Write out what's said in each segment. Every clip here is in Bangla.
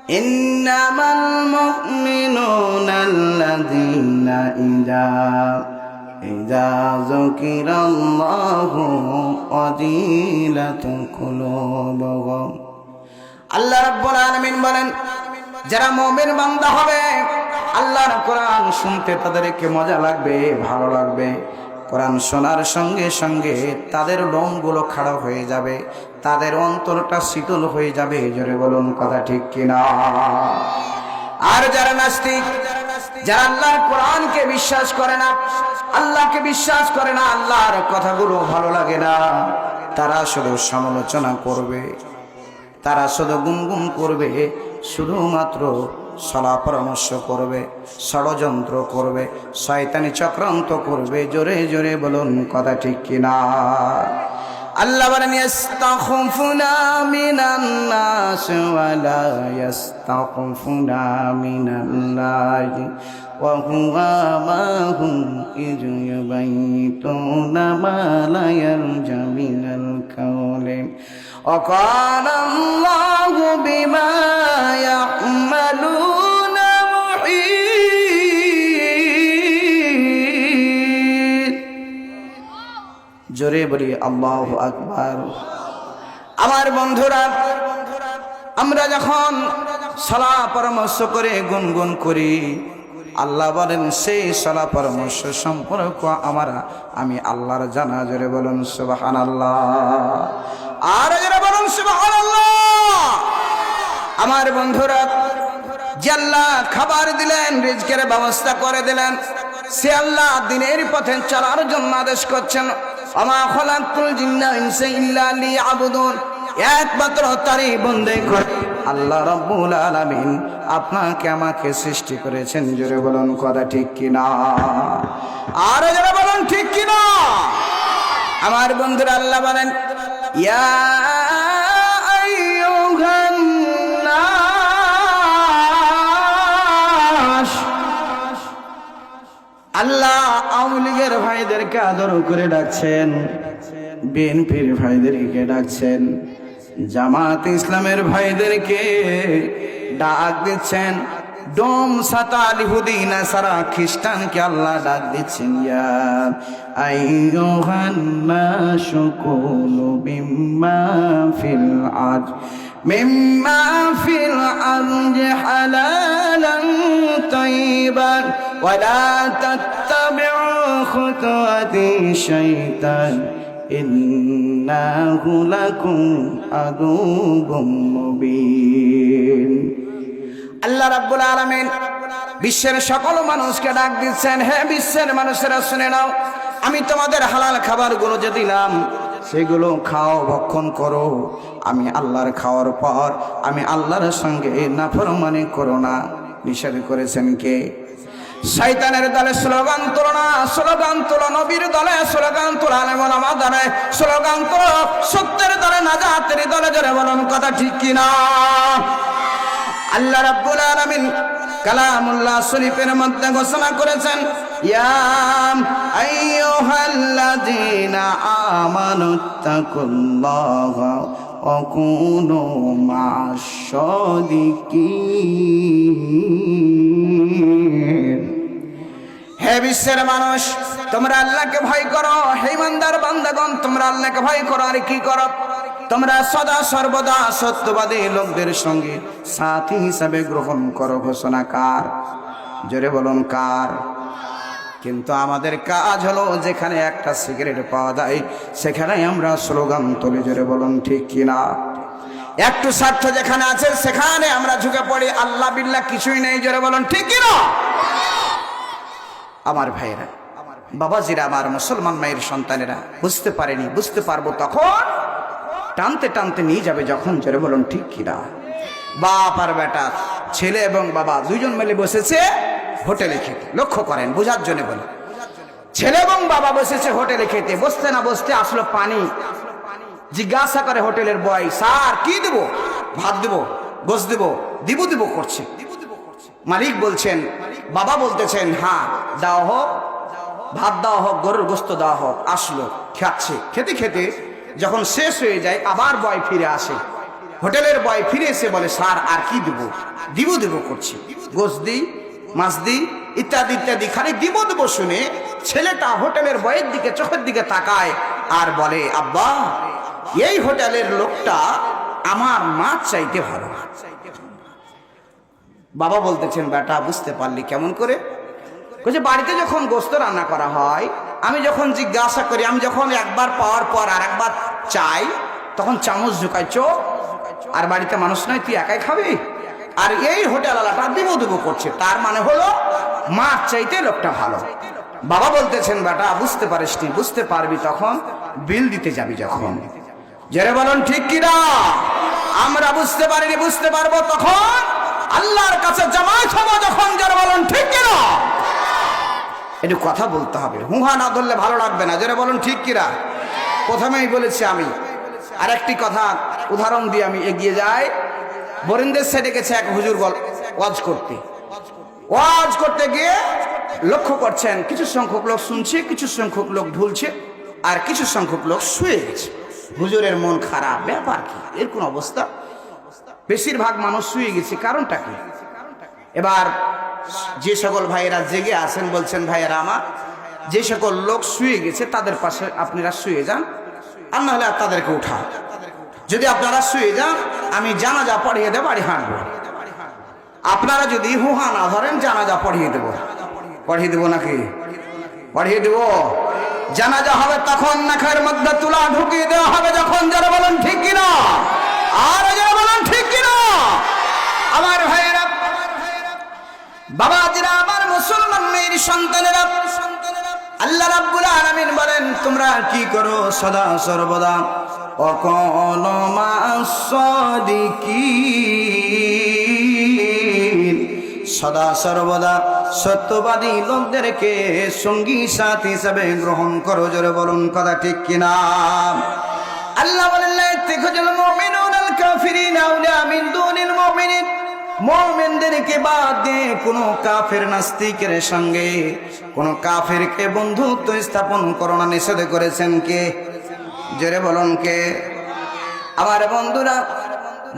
ইন্নামাল মুমিনুনাল্লাযীনা ইযা যুকিরাল্লাহু ওয়াজিলাত কুলুবুহুম। আল্লাহ রাব্বুল আলামিন বলেন, যারা মুমিন বান্দা হবে আল্লাহর কোরআন শুনতে তাদেরকে মজা লাগবে, ভালো লাগবে। কোরআন শোনার সঙ্গে সঙ্গে তাদের লোমগুলো খাড়া হয়ে যাবে, তাদের অন্তরটা শীতল হয়ে যাবে। জোরে বলুন কথা ঠিক কিনা? আর যারা নাস্তিক, যারা আল্লাহর কোরআনকে বিশ্বাস করে না, আল্লাহকে বিশ্বাস করে না, আল্লাহর কথাগুলো ভালো লাগে না, তারা শুধু সমালোচনা করবে, তারা শুধু গুনগুন করবে, শুধুমাত্র সলা পরামর্শ করবে, ষড়যন্ত্র করবে, শয়তানি চক্রান্ত করবে। জোরে জোরে বলুন কথা ঠিক কিনা? আল্লাহ বলেন, ইস্তাখফুনা মিনান নাস ওয়া লা ইস্তাখফুনা মিনাল্লাহি ওয়া হুয়া মাহুম ইয ইউবাইতুনা মা লা ইয়ারজু মিনাল কাওলি ওয়া কানা আল্লাহু বিমা ইয়া'মালুনা মুহীত। জোরে বলি আল্লাহু আকবার। আমার বন্ধুরা, আমরা যখন সালা পরামর্শ করে গুনগুন করি, আল্লাহ বলেন সেই সালা পরামর্শ সম্পর্ক আমি আল্লাহর জানা। জোরে বলুন সুবহানাল্লাহ। আর জোরে বলুন সুবহানাল্লাহ। আমার বন্ধুরা, যে আল্লাহ খাবার দিলেন, রিজকের ব্যবস্থা করে দিলেন, সে আল্লাহ দিনের পথে চলার জন্য আদেশ করছেন, আমা খালাকতুল জিন্না ওয়াল ইনসা ইল্লা লিয়াবুদুন। একমাত্র তারই বন্দেগি করে আল্লাহ রাব্বুল আলামিন আপনাকে আমাকে সৃষ্টি করেছেন। জোরে বলুন কথা ঠিক কিনা? আর জোরে বলুন ঠিক কিনা? আমার বন্ধুরা, আল্লাহ বলেন, ইয়া আইয়ুহান নাস। আল্লাহ আওয়ামী লীগের ভাইদেরকে আদর করে ডাকছেন, বিএনপির ভাইদেরকে ডাকছেন, জামাত ইসলামের ভাইদেরকে ডাক দিচ্ছেন, ডোম সাতাল ইহুদি নাসারা খ্রিস্টানকে আল্লাহ ডাক দিচ্ছেন, ইয়া আইয়ুহান নাসু কুলু মিম্মা ফিল আরজি হালালান তাইয়িবান ওয়া লা তাত্তাবিউ খুতুওয়াতি শাইতান ইন্নাহু লাকুম আদুউম মুবিন। আল্লাহ রাব্বুল আলামিন বিশ্বের সকল মানুষকে ডাক দিচ্ছেন, হে বিশ্বের মানুষেরা শুনে নাও, আমি তোমাদের হালাল খাবারগুলো যে দিলাম সেগুলো খাও, ভক্ষণ করো। আমি আল্লাহর খাওয়ার পর আমি আল্লাহর সঙ্গে নাফরমানি করো না। নিষেধ করেছেন কে? শয়তানের দলে স্লোগান তোলো না, স্লোগান তোলো নবীর দলে, স্লোগান তোলো আলেম ওলামা দলে, স্লোগান তোলো সত্যের দলে, নাজাতের দলে। জোরে বলুন কথা ঠিক কিনা? আল্লাহ রাব্বুল আলামিন কালামুল্লাহ শরীফের মধ্যে ঘোষণা করেছেন, ইয়া আইয়ুহাল্লাযীনা আমানুত্তাকুল্লাহা ওয়া কুনু মা'আশ সাদিকিন। হে বিশ্বের মানুষ, তোমরা আল্লাহকে ভয় করো। হে ইমানদার বান্দাগণ, তোমরা আল্লাহকে ভয় করো। আর কি করো? তোমরা সদা সর্বদা সত্যবাদী লোকদের সঙ্গে সাথী হিসাবে গ্রহণ করো। ঘোষণা কার? জোরে বলুন কার? কিন্তু আমাদের কাজ হলো, যেখানে একটা সিগারেট পাওয়া যায় সেখানে আমরা স্লোগান তুলি। জোরে বলুন ঠিক কিনা? একটু স্বার্থ যেখানে আছে সেখানে আমরা ঝুঁকে পড়ি, আল্লাহ বিল্লাহ কিছুই নেই। জোরে বলুন ঠিক কিনা? আমার ভাইয়েরা, বাবাজিরা, আমার মুসলমান মায়ের সন্তানেরা, বুঝতে পারেনি, বুঝতে পারবো তখন, টানতে টানতে নিয়ে যাবে যখন। জোরে বলুন ঠিক কিনা? বাপ আর বেটা, ছেলে এবং বাবা দুইজন মিলে বসেছে হোটেলে খেতে। লক্ষ্য করেন, বোঝার জন্য বলে, ছেলে এবং বাবা বসেছে হোটেলে খেতে। বসতে না বসতে আসলো পানি। জিজ্ঞাসা করে হোটেলের বয়, স্যার কি দেবো? ভাত দেবো, গোশ দেবো? দিব করছে। মালিক বলছেন, বাবা বলতেছেন, হ্যাঁ দাও হোক, ভাত দেওয়া হোক, গরুর গোস্ত দেওয়া হোক। আসলো, খাচ্ছে। খেতে খেতে যখন শেষ হয়ে যায় আবার বয় ফিরে আসে, হোটেলের বয় ফিরে এসে বলে, স্যার আর কি দিব দিব করছি, গোশত দিই, মাছ দিই, ইত্যাদি ইত্যাদি, খালি দিব শুনে ছেলেটা হোটেলের বয়ের দিকে চোখের দিকে তাকায় আর বলে, আব্বা এই হোটেলের লোকটা আমার মাছ চাইতে ভালো। বাবা বলতেছেন, বেটা বুঝতে পারলি কেমন করে? বলছে, বাড়িতে যখন গোশত রান্না করা হয় আমি যখন জিজ্ঞাসা করি, আমি যখন একবার পাওয়ার পর আর একবার চাই, তখন চামচ ঝুঁকাই চোখ, আর বাড়িতে মানুষ নয়, তুই একাই খাবি। আর এই হোটেলওয়ালাটা দিব করছে, তার মানে হলো মাছ চাইতে লোকটা ভালো। বাবা বলতেছেন, বেটা বুঝতে পারিসনি, বুঝতে পারবি তখন বিল দিতে যাবি যখন। যারা বলুন ঠিক কিনা? আমরা বুঝতে পারিনি, বুঝতে পারবো তখন আল্লাহর কাছে জামায়াত হবো যখন। যারা বলুন ঠিক কিনা? একটু কথা বলতে হবে, হুহা না ধরলে ভালো লাগবে না। যারা বলুন ঠিক কিনা? প্রথমেই বলেছি আমি, আর একটি কথা উদাহরণ দিয়ে আমি এগিয়ে যাই। বরিন্দের সাইডে গেছে এক হুজুর ওয়াজ করতে গিয়ে লক্ষ্য করছেন কিছু সংখ্যক লোক শুনছে, কিছু সংখ্যক লোক ঢুলছে, আর কিছু সংখ্যক লোক শুয়ে গেছে। হুজুরের মন খারাপ, ব্যাপার কি এরকম অবস্থা? বেশিরভাগ মানুষ শুয়ে গেছে, কারণটা কি? এবার যে সকল ভাইয়েরা জেগে আছেন বলছেন, ভাইয়েরা আমার, যে সকল লোক শুয়ে গেছে তাদের পাশে আপনারা শুয়ে যান, আর নাহলে আর তাদেরকে উঠান। যদি আপনারা শুয়ে যান, আমি জানাজা পড়িয়ে দেব, বাড়ি হাঁটবো। আপনারা যদি হুহা না ধরেন, জানাজা পড়িয়ে দেব নাকি? পড়িয়ে দেব। জানাজা হবে তখন নাকের মধ্যে তুলা ঢুকিয়ে দেওয়া হবে যখন। যারা বলেন ঠিক কিনা? আর যারা বলেন ঠিক কিনা? আমার ভাইয়েরা, বাবাজিরা, আমার মুসলমান মেয়ের সন্তানেরা, আল্লাহ রাব্বুল আলামিন বলেন, তোমরা কি করো? সদা সর্বদা অকন মাসাদিকিন, সদা সর্বদা সত্যবাদী লোকদেরকে সঙ্গী সাথী হিসাবে গ্রহণ করো। জোরে বলুন কথা ঠিক কিনা? আল্লাহ বলেন, লা ইয়াত্তাখিযুল মুমিনুনা আল কাফিরিনা আউলিয়া মিন দুনিল মুমিনিন, মুমিনদেরকে বাদ দিয়ে কোনো কাফের নাস্তিকের সঙ্গে কোনো কাফেরকে বন্ধুত্ব স্থাপন করো না, নিষেধ করেছেন কে? জোরে বলুন কে? আমার বন্ধুরা,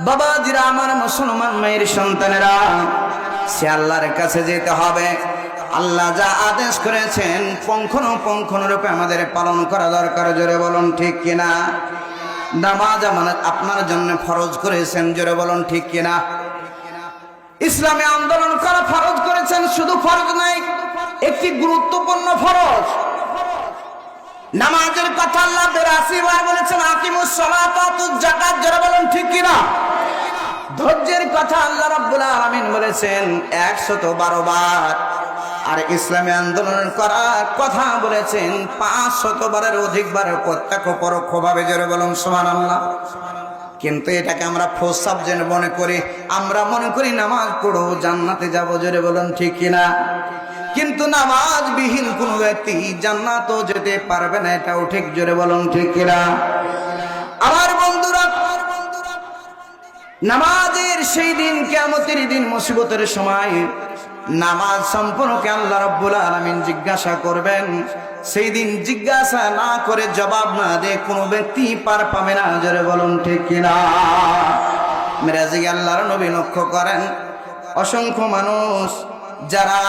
বাবাজিরা, আমার মুসলমান মেয়ের সন্তানেরা, সে আল্লাহর কাছে যেতে হবে। আল্লাহ যা আদেশ করেছেন পুঙ্খানুপুঙ্খরূপে আমাদের পালন করা দরকার। জোরে বলুন ঠিক কিনা? নামাজ আপনার জন্য ফরজ করেছেন। জোরে বলুন ঠিক কিনা? ইসলামে আন্দোলন করা ফরজ করেছেন, শুধু ফরজ নাই, একটি গুরুত্বপূর্ণ ফরজ। নামাজের কথা আল্লাহ ৮২ বার বলেছেন, আকিমুস সালাত ওয়া আতুজ যাকাত। যারা বলেন ঠিক কিনা? ধৈর্যের কথা আল্লাহ রাব্বুল আলামিন বলেছেন ১১২ বার, আর ইসলামী আন্দোলন করার কথা বলেছেন ৫০০ বারের অধিকবার, প্রত্যক্ষ পরোক্ষ ভাবে। জোরে বলুন সুবহানাল্লাহ। কিন্তু এটাকে আমরা ফোর্স সাবজেক্ট মনে করি, আমরা মনে করি নামাজ পড়ো জান্নাতে যাব। জোরে বলুন ঠিক কিনা? কিন্তু নামাজ বিহীন কোন ব্যক্তি জান্নাতও যেতে পারবে না, এটাও ঠিক। জোরে বলুন ঠিক কিনা? আমার বন্ধুরা, নামাজের সেই দিন, কিয়ামতের দিন, মুসিবতের সময় নামাজ সম্পর্কে আল্লাহ রাব্বুল আলামিন জিজ্ঞাসা করবেন। সেই দিন জিজ্ঞাসা না করে, জবাব না দিয়ে কোনো ব্যক্তি পার পাবে না। জোরে বলুন ঠিক কিনা? মেরাজে আল্লাহর নবী লক্ষ্য করেন, অসংখ্য মানুষ যারা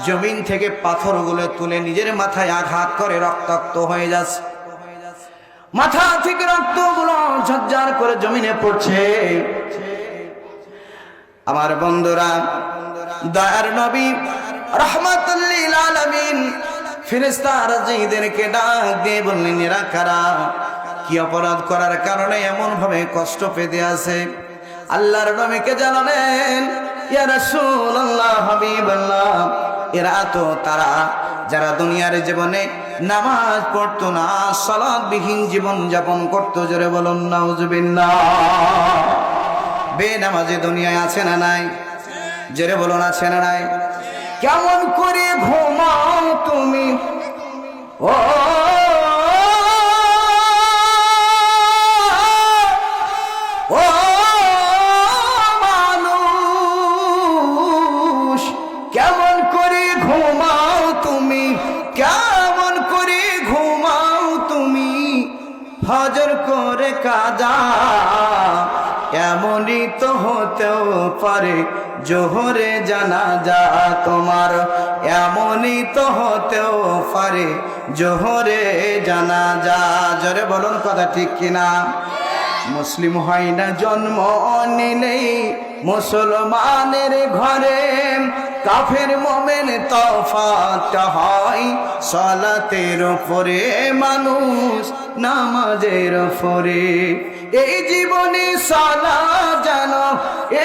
জমিন থেকে পাথরগুলো তুলে নিজের মাথায় আঘাত করে রক্তাক্ত হয়ে যাচ্ছে, মাথা থেকে রক্তগুলো ঝরঝর করে জমিনে পড়ছে। আমার বন্ধুরা, দয়ার নবী রাহমাতুল লিল আলামিন ফেরেশতা রাজিদেরকে ডাক দিয়ে বললেন, এরা কারা? কি অপরাধ করার কারণে এমন ভাবে কষ্ট পেতে আছে? আল্লাহর নবীকে জানালেন, ইয়া রাসূলুল্লাহ, হাবিবাল্লাহ, এরা তো তারা যারা দুনিয়ার জীবনে নামাজ পড়তো না, সালাতবিহীন জীবন যাপন করতো। জোরে বলুন নাউজুবিল্লাহ। বেনামাজি দুনিয়ায় আছে না নাই? জোরে বলুন আছে না নাই? কেমন করে ঘুমাও তুমি ও মানুষ, কেমন করে ঘুমাও তুমি, কেমন করে ঘুমাও তুমি, ফজর করে কাজা এমনই তো হতেও পারে জোহরে জানাজা তোমার, এমনই তো হতেও পারে জোহরে জানাজা। জোরে বলুন কথা ঠিক কিনা? মুসলিম হয় না জন্ম নিলেই মুসলমানের ঘরে, কাফের মোমেন তফাৎ হয় সালাতের উপরে, মানুষ নামাজের উপরে। এই জীবনে সালাত যেন,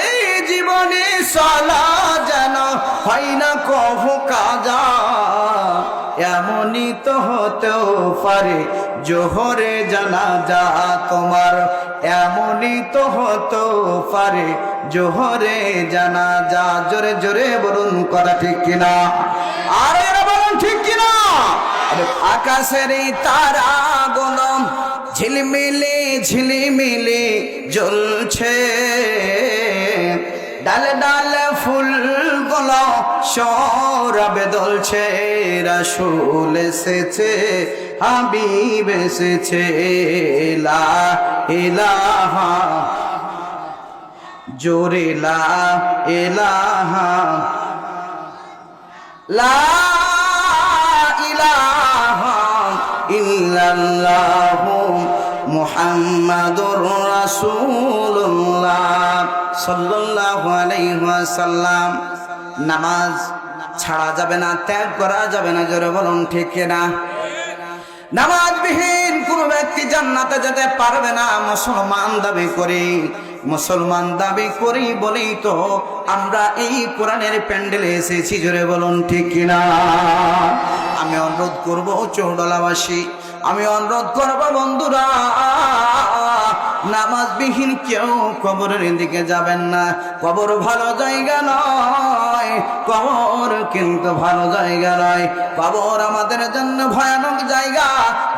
এই জীবনে সালাত যেন হয় না কভু কাজা, এমনই তো হতেও পারে জোহরে জানাজা তোমার, এমনই তো হতেও পারে জোহরে জানাজা। জোরে জোরে বলুন কথা ঠিক কিনা? আরে বলুন ঠিক কিনা? আকাশের তারা গোলম ঝিলমিলি ঝিলিমিলি জ্বলছে, ডালে ডালে ফুলগুলো সৌরভে দলছে, রাসূল এসেছে হাবিব এসেছে, লা ইলাহা জোরে লা ইলাহা, লা ইলাহা ইল্লাল্লাহু মুহাম্মাদুর রাসূলুল্লাহ সাল্লাল্লাহু আলাইহি ওয়াসাল্লাম। নামাজ ছাড়া যাবে না, ত্যাগ করা যাবে না। জোরে বলুন ঠিক কিনা? নামাজবিহীন কোন ব্যক্তি জান্নাতে যেতে পারবে না। মুসলমান দাবি করি, মুসলমান দাবি করি বলেই তো আমরা এই কোরআনের প্যান্ডেলে এসেছি। জোরে বলুন ঠিক কিনা? আমি অনুরোধ করব চৌডলাবাসী, আমি অনুরোধ করব বন্ধুরা, নামাজবিহীন কেউ কবরের দিকে যাবেন না। কবর ভালো জায়গা নয়, কবর কিন্তু ভালো জায়গা নয়। কবর আমাদের জন্য ভয়ানক জায়গা,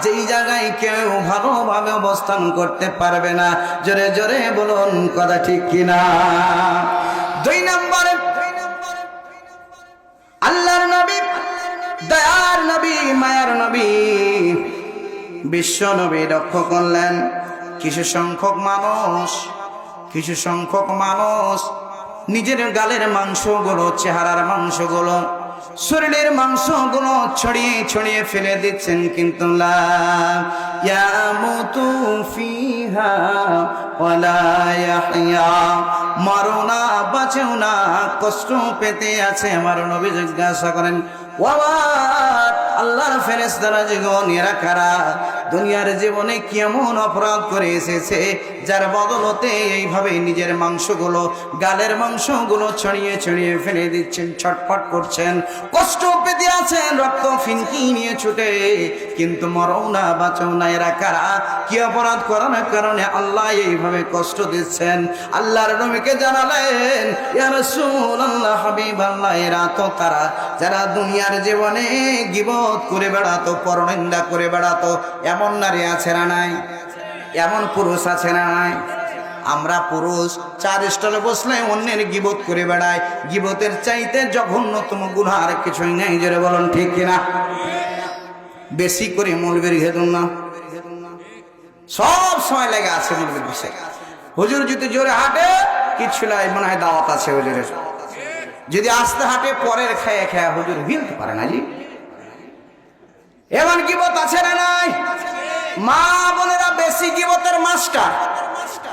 যেই জায়গায় কেউ ভালোভাবে অবস্থান করতে পারবে না। জোরে জোরে বলুন কথা ঠিক কিনা? 2 নম্বরে আল্লাহর নবী, দয়ার নবী, মায়ার নবী, বিশ্ব নবী লক্ষ্য করলেন কিছু সংখ্যক মানুষ নিজের গালের মাংসগুলো, চেহারার মাংসগুলো, শরীরের মাংসগুলো ছড়িয়ে ছড়িয়ে ফেলে দিচ্ছেন, কিন্তু লা ইয়ামুতু ফিহা ওয়ালা ইয়াহইয়া, মরো না বাঁচেও না, কষ্ট পেতে আছে। আমার নবী জিজ্ঞাসা করেন, ও আমার আল্লাহর ফেরেশতারা জীবন, এরা কারা? দুনিয়ার জীবনে কেমন অপরাধ করে এসেছে যার বদলতে এইভাবে নিজের মাংসগুলো, গালের মাংসগুলো ছড়িয়ে ছড়িয়ে ফেলে দিচ্ছেন, ছটফট করছেন, কষ্ট পেতে আছেন, রক্ত ফিনকি নিয়ে ছুটে, কিন্তু মরও না বাঁচও না। এরা কারা? কি অপরাধ করার কারণে আল্লাহ এইভাবে কষ্ট দিচ্ছেন? আল্লাহর নবীকে জানালেন, ইয়া রাসূলুল্লাহ, হাবিবাল্লাহ, এরা তো তারা যারা দুনিয়ার জীবনে গীবত করে বেড়াতো, পরনিন্দা করে বেড়াতো। এমন নারী আছে না নাই? এমন পুরুষ আছে না নাই? আমরা পুরুষ 4 স্টলে বসলে অন্যের গীবত করে বেড়াই। গীবতের চাইতে জঘন্যতম গুনাহ আর কিছুই নাই। জোরে বলুন ঠিক কিনা? বেশি করে মৌলবীর ঘেদুন না, সব সময় লেগে আছে মৌলবীর বিষয়। হুজুর যদি জোরে হাঁটে কিছু নাই, মনে হয় দাওয়াত আছে হুজুরের। যদি আস্তে হাঁটে পরের খেয়ে খেয়ে হুজুর হিলতে পারে না। জি, এমন গীবত আছে না নাই? মা বোনেরা বেশি গীবতের মাস্টার।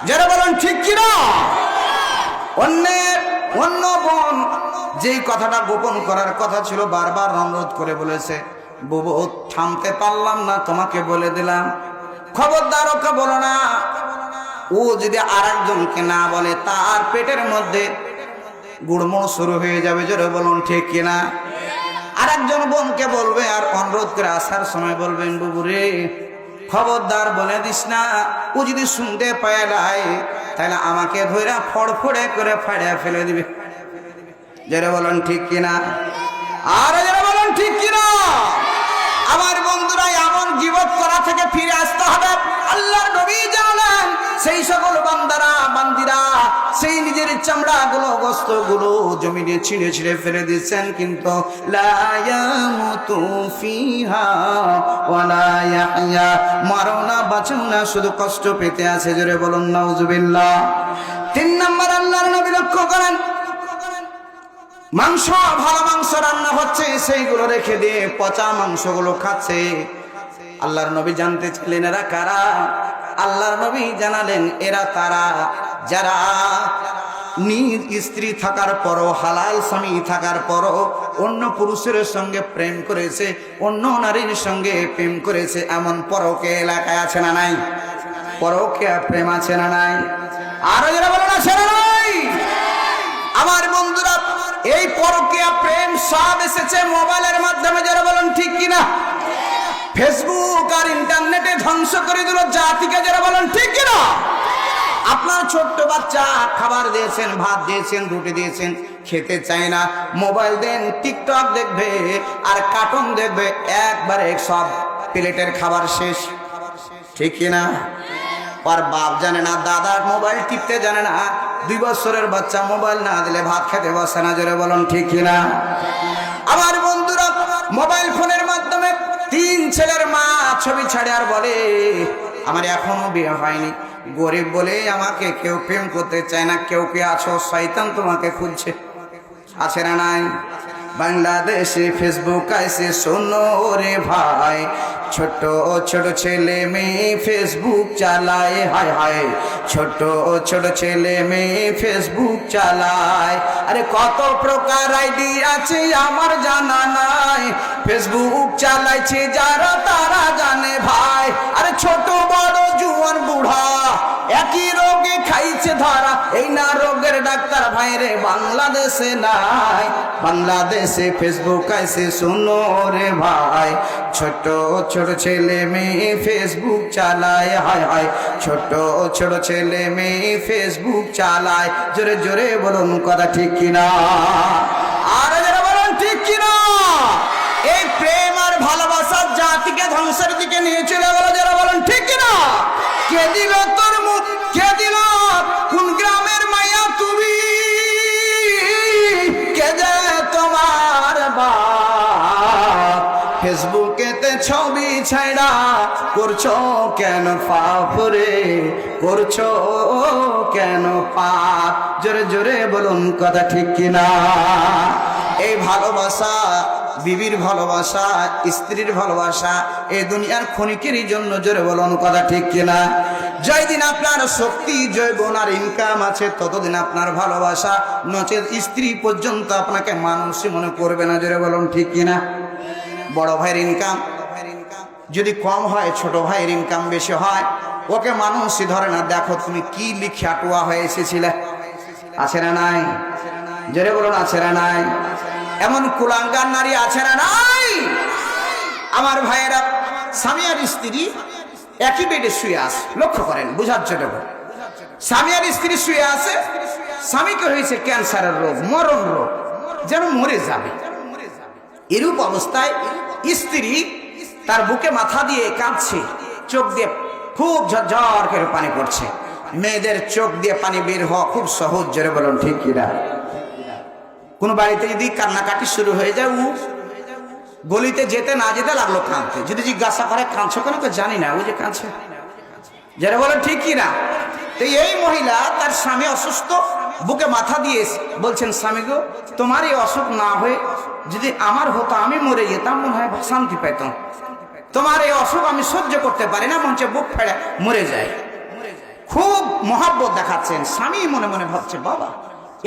যারা বলেন ঠিক কিনা? অন্য বোন যেই কথাটা গোপন করার কথা ছিল বারবার অনুরোধ করে বলেছে, বুবু থামতে পারলাম না, তোমাকে বলে দিলাম, খবরদার ওকে বলো না। ও যদি আরেকজনকে না বলে তার পেটের মধ্যে গুড়মুড় শুরু হয়ে যাবে। জোরে বলুন ঠিক কিনা? আরেকজন বোনকে বলবে আর অনুরোধ করে আসার সময় বলবেন, বুবু রে খবরদার বলে দিস না। ও যদি শুনতে পায় তাহলে আমাকে ধরে ফড়ফড়ে করে ফাড়িয়ে ফেলে দিবে। যারা বলেন ঠিক কিনা? আর যারা বলেন ঠিক কিনা? আমার বন্ধুরা, এমন গীবত করা থেকে ফিরে আসতে হবে। আল্লাহর নবী জানালেন, সেই সকল বান্দারা বান্দিরা সেই নিজের চামড়াগুলো, গোশতগুলো জমিনে ছিঁড়ে ছিঁড়ে ফেলে দিচ্ছেন, কিন্তু লা ইয়ামুতু ফিহা ওয়ালা ইয়াহইয়া, মরো না বাঁচো না, শুধু কষ্ট পেতে আছে। জোরে বলুন নাউজুবিল্লাহ। মাংস, ভালো মাংস রান্না হচ্ছে, সেইগুলো রেখে দিয়ে পচা মাংসগুলো খাচ্ছে। আল্লাহর নবী জানতে চাইলেন এরা কারা? আল্লাহর নবী জানালেন এরা তারা যারা নিজ স্ত্রী থাকার পরও, হালাল স্বামী থাকার পরও অন্য পুরুষের সঙ্গে প্রেম করেছে, অন্য নারীর সঙ্গে প্রেম করেছে। এমন পরকে এলাকায় আছে না নাই? পরকে প্রেম আছে না নাই? আরো যারা বলেন আছে না নাই? আমার বন্ধুরা, এই পরকীয়া প্রেম সব এসেছে মোবাইলের মাধ্যমে, যারা বলেন ঠিক কিনা? ফেসবুক আর ইন্টারনেটে ধ্বংস করে দিল জাতিকে, যারা বলেন ঠিক কিনা? আপনার ছোট্ট বাচ্চা খাবার দিয়েছেন, ভাত দিয়েছেন, রুটি দিয়েছেন, খেতে চায় না, মোবাইল দেন, টিকটক দেখবে আর কার্টুন দেখবে, একবারে সব প্লেটের খাবার শেষ। ঠিক কিনা? আর বাপ জানে না, দাদা মোবাইল টিপতে জানে না, 2 বছরের বাচ্চা মোবাইল না দিলে ভাত খেতে বসে না। জোরে বলুন ঠিক কিনা? আমার বন্ধুরা, মোবাইল ফোনের মাধ্যমে 3 ছেলের মা ছবি ছাড়ে আর বলে আমার এখনো বিয়ে হয়নি, গরিব বলে আমাকে কেউ প্রেম করতে চায় না, কেউ কে আছো, শয়তান তোমাকে খুঁজছে। আছে না নাই? বাংলাদেশে ফেসবুক আইছে, শোনো রে ভাই, ছোট ছোট ছেলে মেয়ে ফেসবুক চালায়, হায় হায়, ছোট ছোট ছেলে মেয়ে ফেসবুক চালায়। আরে কত প্রকার আইডি আছে আমার জানা নাই, ফেসবুক চালাইছে যারা তারা জানে ভাই। আরে ছোট বড় জুয়ান বুড়া একই রোগে খাইছে ধরা, এই না রোগের ডাক্তার ভাই রে বাংলাদেশে নাই। বাংলাদেশে ফেসবুক আইছে, শোনো রে ভাই, ছোট ছোট ছেলে মেয়ে ফেসবুক চালায়, হায় হায়, ছোট ছোট ছেলে মেয়ে ফেসবুক চালায়। জোরে জোরে বলুন কথা ঠিক কিনা? আর যারা বলুন ঠিক কিনা? এই প্রেম আর ভালোবাসার জাতিকে ধ্বংসের দিকে নিয়ে চলে গেল। যারা বলুন ঠিক কিনা? কে দিল তোর মুখ, কে দিল? কোন গ্রামের মায়া তুমি, কে যে তোমার বাপ? ফেসবুকেতে ছবি ছাইড়া করছো কেন পাপ রে, করছো কেন পাপ? জোরে জোরে বলুন কথা ঠিক কিনা? এই ভালোবাসা, বিবির ভালোবাসা, স্ত্রীর ভালোবাসা, এই দুনিয়ার ক্ষণিকেরই জন্য। জোরে বলুন কথা ঠিক কিনা? যতদিন আপনার শক্তি, যৌবন আর ইনকাম আছে, ততদিন আপনার ভালোবাসা, নচেত স্ত্রী পর্যন্ত আপনাকে মানুষই মনে করবে না। জোরে বলুন ঠিক কিনা? বড় ভাইয়ের ইনকাম যদি কম হয়, ছোট ভাইয়ের ইনকাম বেশি হয়, ওকে মানুষই ধরে না। দেখো তুমি কি লিখা টুয়া হয়ে এসেছিলে। আছে না নাই? জোরে বলুন আছে না নাই? এমন কুলাঙ্গার নারী আছে না নাই? আমার ভাইয়েরা, স্বামী আর স্ত্রী একই বেডে শুয়ে আছে, লক্ষ্য করেন, বুঝার জন্য। স্বামী আর স্ত্রী শুয়ে আছে, স্বামীকে হয়েছে ক্যান্সারের রোগ, মরণ রোগ, যেন মরে যাবে। এরূপ অবস্থায় স্ত্রী তার বুকে মাথা দিয়ে কাঁদছে, চোখ দিয়ে খুব ঝরঝর করে পানি পড়ছে। মেয়েদের চোখ দিয়ে পানি বের হওয়া খুব সহজ। জোরে বলুন ঠিক কিনা? কোন বাড়িতে যদি কান্নাকাটি শুরু হয়ে যায়, ও গলিতে যেতে না যেতে লাগলো কাঁদতে। যদি জিজ্ঞাসা করে কাঁদছো কেন, তো জানি না, ও যে কাঁদছে। যারা বলেন ঠিক কিনা? তো এই মহিলা, তার স্বামী অসুস্থ, বুকে মাথা দিয়ে বলছেন, স্বামী গো, তোমার এই অসুখ না হয়ে যদি আমার হতো, আমি মরে যেতাম, মনে হয় শান্তি পেতাম। তোমার এই অসুখ আমি সহ্য করতে পারি না, মঞ্চে বুক ফেড়ে মরে যায়। খুব মহব্বত দেখাচ্ছেন। স্বামী মনে মনে ভাবছে, বাবা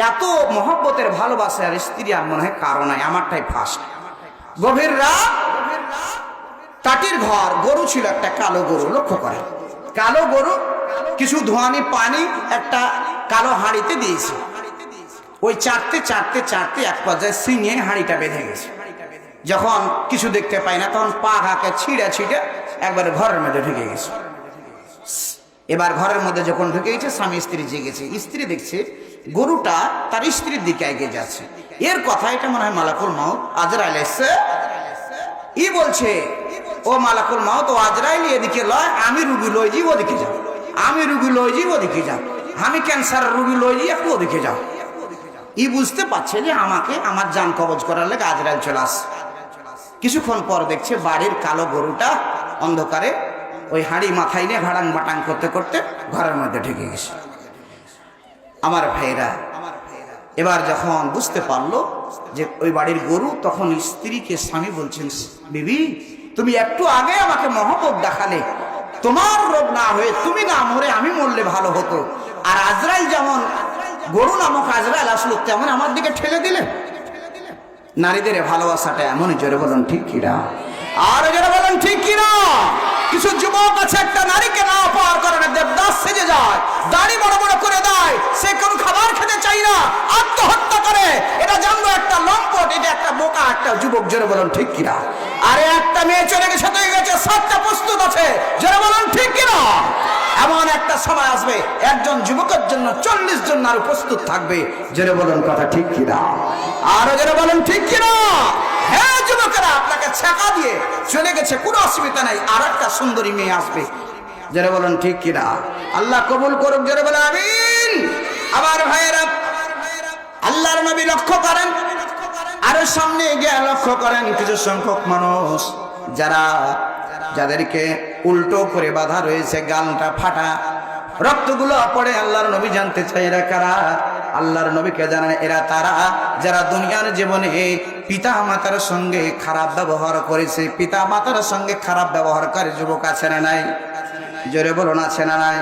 এত মহব্বতের ভালোবাসা আর স্ত্রী আর মনে হয় কারো নাই, আমারটাই ফার্স্ট। গভীর রাত, টাটির ঘর, গরু ছিল একটা কালো গরু। লক্ষ্য করে, কালো গরু কিছু ধোয়ানি পানি একটা কালো হাঁড়িতে দিয়েছে। ওই চাটতে চাটতে চাটতে এক পর্যায়ে সিঙে হাঁড়িটা বেঁধে গেছে। যখন কিছু দেখতে পাই না, তখন পা হাঁকে ছিঁড়ে ছিঁড়ে একবারে ঘরের মধ্যে ঢুকে গেছে। এবার ঘরের মধ্যে যখন ঢুকে গেছে, স্বামী স্ত্রী জেগেছে। স্ত্রী দেখছে গরুটা তার স্ত্রীর দিকে এগিয়ে যাচ্ছে। এর কথা, এটা মনে হয় মালাকুল মাউত আজরাইল এসছে। ই বলছে, ও মালাকুল মাউত, ও আজরাইল এদিকে লয়, আমি রুগী লই যাই ওদিকে যাও, আমি রুগী লই যাই ওদিকে যাও, আমি ক্যান্সার রুগী লই যাই একটু ওদিকে যাও। ই বুঝতে পারছে যে আমাকে আমার জান কবজ করার লেগে আজরাইল চলে আসছে। কিছুক্ষণ পর দেখছে বাড়ির কালো গরুটা অন্ধকারে ওই হাঁড়ি মাথায় নিয়ে ভাড়াং বাটাং করতে করতে ঘরের মধ্যে ঢুকে গেছে। আমার ভাইরা, এবার যখন বুঝতে পারলো যে ওই বাড়ির গরু, তখন স্ত্রীকে স্বামী বলছেন, বিবি তুমি একটু আগে আমাকে মহব্বত দেখালে, তোমার রোগ না হয়ে তুমি না মরে আমি মরলে ভালো হতো, আর আজরাইল যেমন গরু নামক আজরাইল আসলো তেমন আমার দিকে ঠেলে দিলে। নারীদের ভালোবাসাটা এমনই, জোরে বলুন ঠিক কিনা, আর জোরে বলুন ঠিক কিনা। কিছু যুবক আছে একটা নারীকে না পাওয়ার কারণে দেবদাস সেজে যায়, দাড়ি বড় বড় করে দেয়, সে কোনো খাবার খেতে চাই না, আত্মহত্যা করে। এটা জানবো একটা লম্পট, এটা একটা বোকা একটা যুবক, জোরে বলুন ঠিক কিনা। আরে একটা মেয়ে চলে গেছে তো গেছে, 7টা প্রস্তুত আছে, জোরে বলুন ঠিক কিনা। এমন একটা সময় আসবে একজন যুবকের জন্য 40 জন নারী প্রস্তুত থাকবে, জোরে বলুন কথা ঠিক কিনা, আরো জোরে বলুন ঠিক কিনা। হ্যাঁ যুবকেরা, আপনাকে ছেঁকা দিয়ে চলে গেছে, কোনো অসুবিধা নাই, আর একটা সুন্দরী মেয়ে আসবে, জোরে বলুন ঠিক কিনা। আল্লাহ কবুল করুক, জোরে বলে আমিন। আবার ভাইয়েরা, আল্লাহর নবী লক্ষ্য করেন, আরো সামনে গিয়ে লক্ষ্য করেন কিছু সংখ্যক মানুষ যাদেরকে উল্টো করে বাঁধা রয়েছে, গালটা ফাটা, রক্তগুলো পড়ে। আল্লাহর নবী জানতে চাই এরা কারা? আল্লাহর নবীকে জানান এরা তারা যারা দুনিয়ার জীবনে পিতা মাতার সঙ্গে খারাপ ব্যবহার করেছে। পিতা মাতার সঙ্গে খারাপ ব্যবহার করে যুবক আছে না নাই? জোরে বলুন আছে না নাই?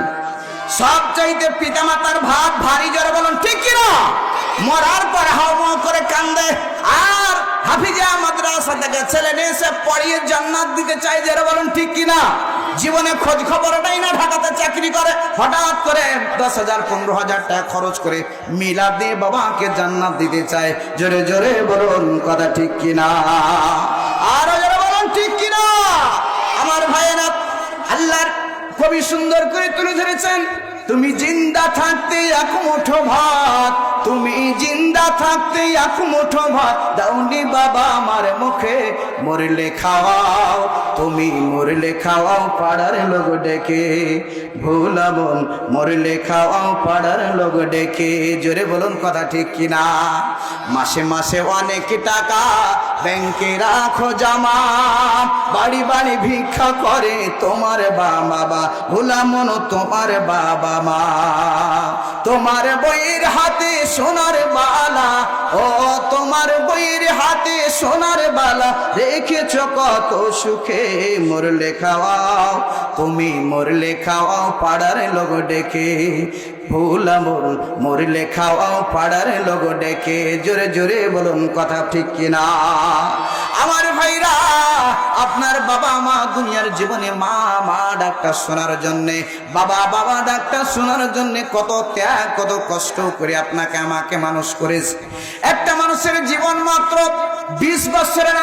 সব চাইতে পিতা মাতার ভাত ভারী, জোরে বলুন ঠিক কিনা। মরার পর হাওয়া করে কান্দে, আর হাফিজা মাদ্রাসা থেকে ছেলে নিয়ে এসে পড়িয়ে জান্নাত দিতে চাই, জোরে বলুন ঠিক কিনা। জীবনে খোঁজ খবরটাই না, ঢাকাতে চাকরি করে, হঠাৎ করে 10,000 15,000 টাকা খরচ করে মিলাদ দিয়ে বাবাকে জান্নাত দিতে চায়, জোরে জোরে বলুন কথা ঠিক কিনা, আরো জোরে বলুন ঠিক কিনা। আমার ভাইয়েরা, আল্লাহর কবি সুন্দর করে তুলে ধরেছেন, তুমি জিন্দা থাকতে এক মুঠো ভাত, তুমি জিন্দা থাকতে এক মুঠো ভাত দাউনি বাবা আমার মুখে, মরলে খাওয়াও তুমি, মরলে খাওয়াও পাড়ার লোক ডেকে, ভুলাবন মরলে খাওয়াও পাড়ার লোক ডেকে, জোরে বলুন কথা ঠিক কিনা। মাসে মাসে অনেক টাকা ব্যাংকে রাখো জমা, বাড়ি বাড়ি ভিক্ষা করে তোমার বাবা, ভুলামন তোমার বাবা মা, তোমার বইয়ের হাতে সোনার বালা, ও তোমার বইয়ের হাতে সোনার বালা রেখেছ কত সুখে, মরলে খাওয়াও তুমি, মরলে খাওয়াও পাড়ার লোক ডেকে, ভুলামন মরলে খাওয়াও পাড়ার লোক ডেকে, জোরে জোরে বলুন কথা ঠিক কিনা। আমার ভাইরা, আপনার বাবা মা দুনিয়ার জীবনে মা মা ডাক্তার শোনার জন্যে, বাবা বাবা ডাক্তার শোনার জন্যে কত ত্যাগ কত কষ্ট করে আপনাকে আমাকে মানুষ করেছে। একটা মানুষের জীবন মাত্র 20 বছরের,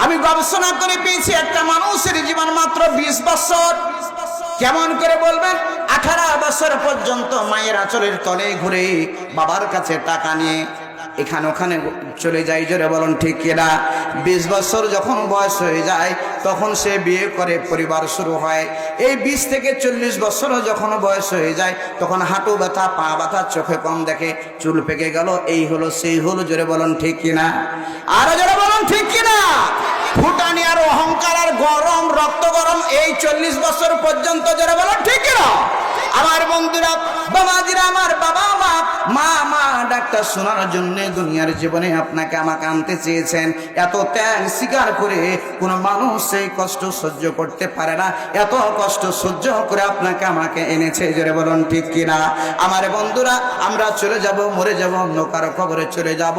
আমি গবেষণা করে পেয়েছি একটা মানুষের জীবন মাত্র 20 বছর। কেমন করে বলবেন? 18 বছর পর্যন্ত মায়ের আঁচলের তলে ঘুরে বাবার কাছে টাকা নিয়ে এখানে ওখানে চলে যায়, জোরে বলুন ঠিক কিনা। 20 বছর যখন বয়স হয়ে যায় তখন সে বিয়ে করে, পরিবার শুরু হয়। এই 20 থেকে 40 বছর যখন বয়স হয়ে যায় তখন হাঁটু ব্যথা, পা ব্যথা, চোখে কম দেখে, চুল পেকে গেল, এই হলো সেই হলো, জোরে বলুন ঠিক কিনা, আরো জোরে বলুন ঠিক কিনা। ফুটানি আর অহংকার আর গরম, রক্ত গরম, এই 40 বছর পর্যন্ত, জোরে বলুন ঠিক কিনা। আমার বন্ধুরা, বাবাজিরা, আমার বাবা মা মা ডাক্তার শোনার জন্য দুনিয়ার জীবনে আপনাকে আমাকে আনতে চেয়েছেন। এত ত্যাগ স্বীকার করে কোন মানুষ সেই কষ্ট সহ্য করতে পারে না, এত কষ্ট সহ্য করে আপনাকে আমাকে এনেছে, জোরে বলুন ঠিক কিনা। আমার বন্ধুরা, আমরা চলে যাব, মরে যাব, অন্য কারো খবরে চলে যাব,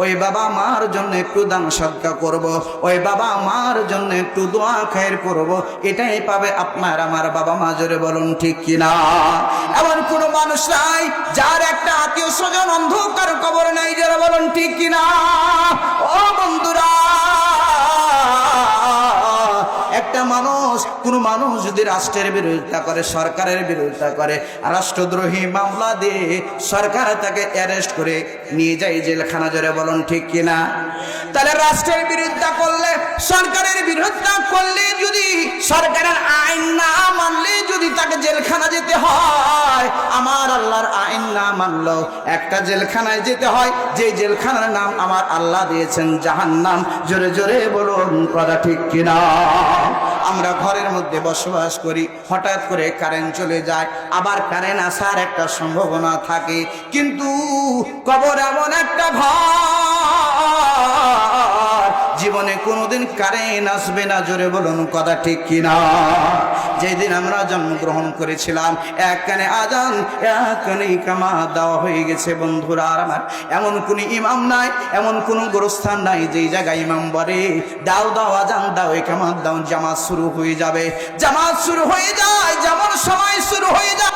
ওই বাবা মার জন্য একটু দান সদকা করব, ওই বাবা মার জন্য একটু দোয়া খায়ের করব, এটাই পাবে আপনার আমার বাবা মা, জোরে বলুন ঠিক কিনা। এমন কোন মানুষ নাই যার একটা আত্মীয় স্বজন অন্ধকার কবর নাই, যারা বলুন ঠিক কিনা। ও বন্ধুরা, একটা মানুষ, কোন মানুষ যদি রাষ্ট্রের বিরোধিতা করে, সরকারের বিরোধিতা করে, রাষ্ট্রদ্রোহী মামলা দিয়ে সরকার তাকে অ্যারেস্ট করে নিয়ে যায় জেলখানা, জোরে বলুন ঠিক কিনা। তাহলে রাষ্ট্রের বিরোধিতা করলে, সরকারের বিরোধিতা করলে, যদি সরকারের আইন না মানলে যদি তাকে জেলখানা যেতে হয়, আমার আল্লাহর আইন না মানলেও একটা জেলখানায় যেতে হয়, যে জেলখানার নাম আমার আল্লাহ দিয়েছেন জাহান্নাম, জোরে জোরে বলুন কথা ঠিক কিনা। আমরা ঘরের মধ্যে বসবাস করি, হঠাৎ করে কারেন্ট চলে যায়, আবার কারেন্ট আসার একটা সম্ভাবনা থাকে, কিন্তু কবর এমন একটা ঘর, জীবনে কোনোদিন কারেন্ট আসবে না। জোরে বলুন কথা ঠিক কিনা? যেদিন আমরা জন্মগ্রহণ করেছিলাম এক কানে আজান এক কানে ইকামত দেওয়া হয়ে গেছে। বন্ধুরা আমার, এমন কোন ইমাম নাই, এমন কোন গোরস্থান নাই যেই জায়গায় ইমাম বলে দাও দাও আজান দাও ইকামত দাও, জামাত শুরু হয়ে যাবে। জামাত শুরু হয়ে যায়, যেমন সময় শুরু হয়ে যায়